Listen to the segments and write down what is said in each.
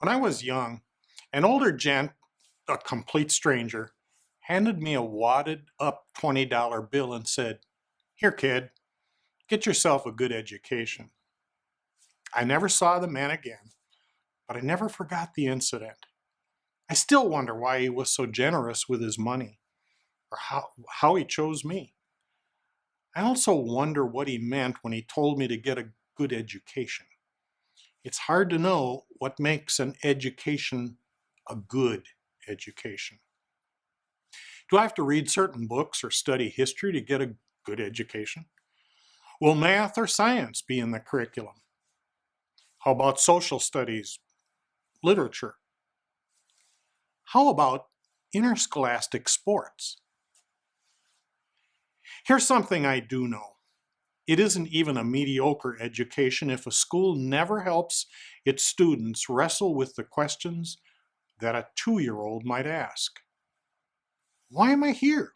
When I was young, an older gent, a complete stranger, handed me a wadded up $20 bill and said, "Here, kid, get yourself a good education." I never saw the man again, but I never forgot the incident. I still wonder why he was so generous with his money, or how he chose me. I also wonder what he meant when he told me to get a good education. It's hard to know what makes an education a good education. Do I have to read certain books or study history to get a good education? Will math or science be in the curriculum? How about social studies, literature? How about interscholastic sports? Here's something I do know. It isn't even a mediocre education if a school never helps its students wrestle with the questions that a 2-year-old might ask. Why am I here?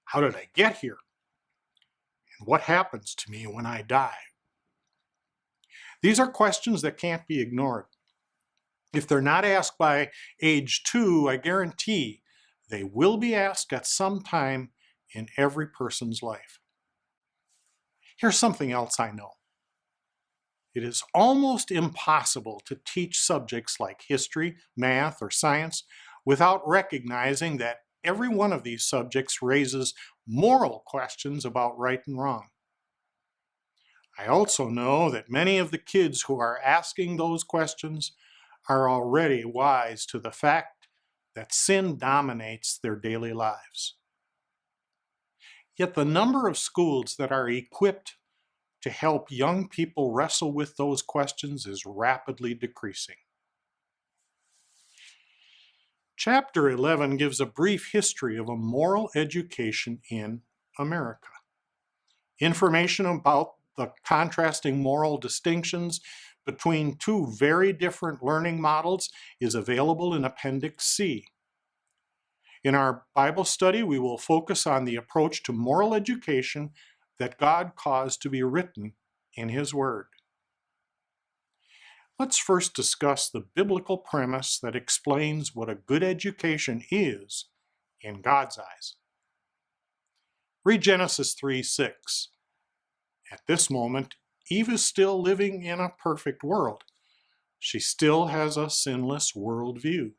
How did I get here? And what happens to me when I die? These are questions that can't be ignored. If they're not asked by age 2, I guarantee they will be asked at some time in every person's life. Here's something else I know. It is almost impossible to teach subjects like history, math, or science without recognizing that every one of these subjects raises moral questions about right and wrong. I also know that many of the kids who are asking those questions are already wise to the fact that sin dominates their daily lives. Yet the number of schools that are equipped to help young people wrestle with those questions is rapidly decreasing. Chapter 11 gives a brief history of a moral education in America. Information about the contrasting moral distinctions between two very different learning models is available in Appendix C. In our Bible study, we will focus on the approach to moral education that God caused to be written in His Word. Let's first discuss the biblical premise that explains what a good education is in God's eyes. Read Genesis 3:6. At this moment, Eve is still living in a perfect world. She still has a sinless worldview.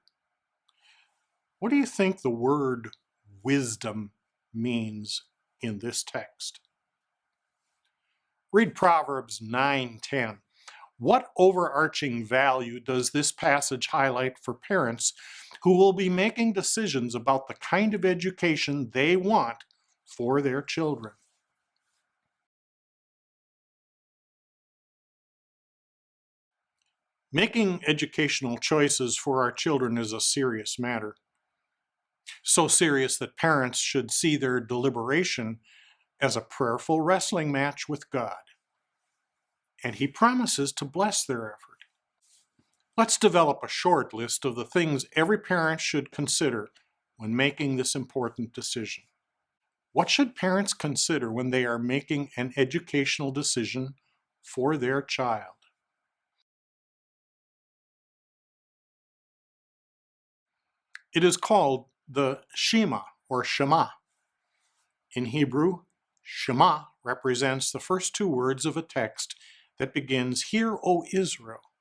What do you think the word wisdom means in this text? Read Proverbs 9:10. What overarching value does this passage highlight for parents who will be making decisions about the kind of education they want for their children? Making educational choices for our children is a serious matter. So serious that parents should see their deliberation as a prayerful wrestling match with God. And He promises to bless their effort. Let's develop a short list of the things every parent should consider when making this important decision. What should parents consider when they are making an educational decision for their child? It is called the Shema or Shema. In Hebrew, Shema represents the first two words of a text that begins, "Hear, O Israel,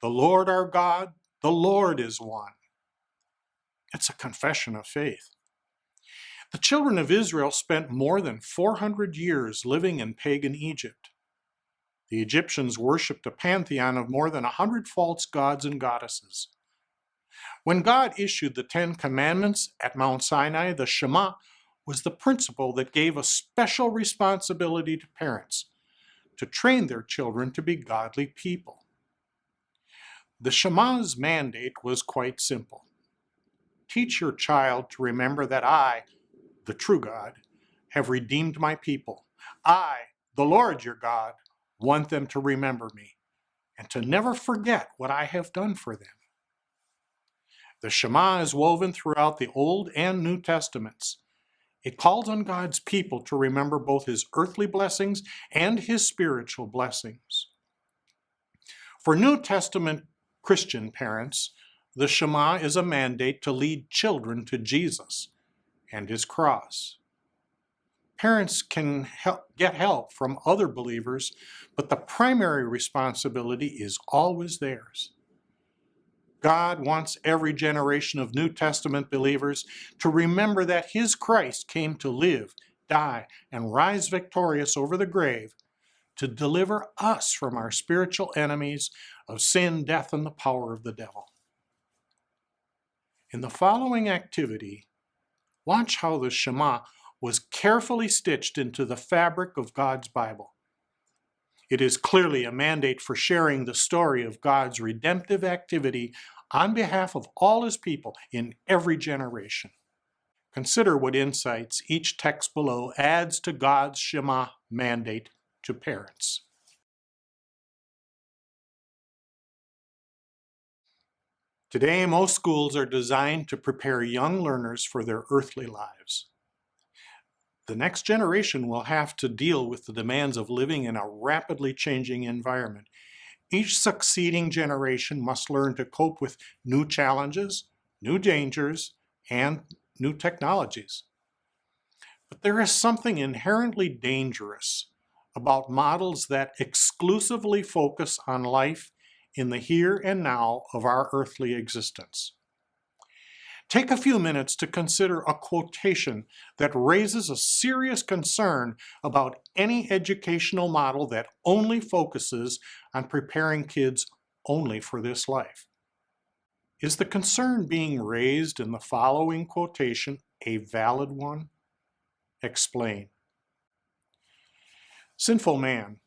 the Lord our God, the Lord is one." It's a confession of faith. The children of Israel spent more than 400 years living in pagan Egypt. The Egyptians worshipped a pantheon of more than 100 false gods and goddesses. When God issued the 10 Commandments at Mount Sinai, the Shema was the principle that gave a special responsibility to parents to train their children to be godly people. The Shema's mandate was quite simple. Teach your child to remember that I, the true God, have redeemed my people. I, the Lord your God, want them to remember me and to never forget what I have done for them. The Shema is woven throughout the Old and New Testaments. It calls on God's people to remember both His earthly blessings and His spiritual blessings. For New Testament Christian parents, the Shema is a mandate to lead children to Jesus and his cross. Parents can get help from other believers, but the primary responsibility is always theirs. God wants every generation of New Testament believers to remember that his Christ came to live, die, and rise victorious over the grave to deliver us from our spiritual enemies of sin, death, and the power of the devil. In the following activity, watch how the Shema was carefully stitched into the fabric of God's Bible. It is clearly a mandate for sharing the story of God's redemptive activity on behalf of all his people in every generation. Consider what insights each text below adds to God's Shema mandate to parents. Today, most schools are designed to prepare young learners for their earthly lives. The next generation will have to deal with the demands of living in a rapidly changing environment. Each succeeding generation must learn to cope with new challenges, new dangers, and new technologies. But there is something inherently dangerous about models that exclusively focus on life in the here and now of our earthly existence. Take a few minutes to consider a quotation that raises a serious concern about any educational model that only focuses on preparing kids only for this life. Is the concern being raised in the following quotation a valid one? Explain. Sinful man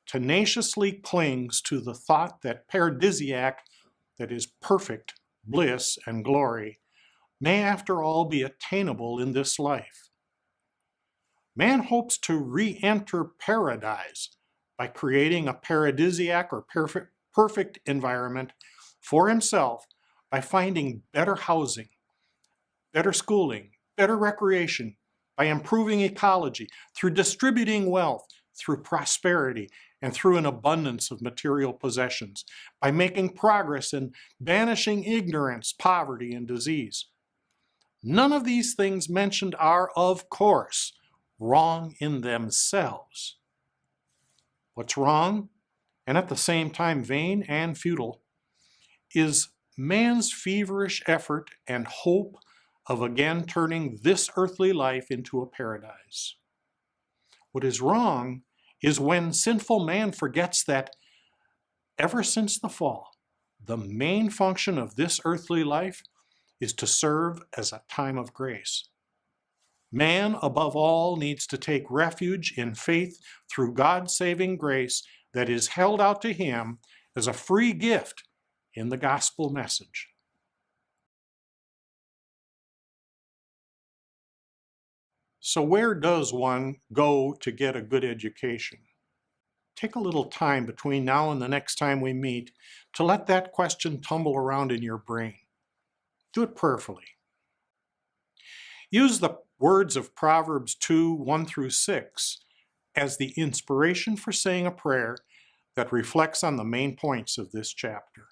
tenaciously clings to the thought that paradisiac, that is perfect bliss and glory, may after all be attainable in this life. Man hopes to re-enter paradise by creating a paradisiac or perfect environment for himself by finding better housing, better schooling, better recreation, by improving ecology, through distributing wealth, through prosperity, and through an abundance of material possessions, by making progress in banishing ignorance, poverty, and disease. None of these things mentioned are, of course, wrong in themselves. What's wrong, and at the same time vain and futile, is man's feverish effort and hope of again turning this earthly life into a paradise. What is wrong is when sinful man forgets that ever since the fall, the main function of this earthly life is to serve as a time of grace. Man, above all, needs to take refuge in faith through God's saving grace that is held out to him as a free gift in the gospel message. So where does one go to get a good education? Take a little time between now and the next time we meet to let that question tumble around in your brain. Do it prayerfully. Use the words of Proverbs 2:1-6 as the inspiration for saying a prayer that reflects on the main points of this chapter.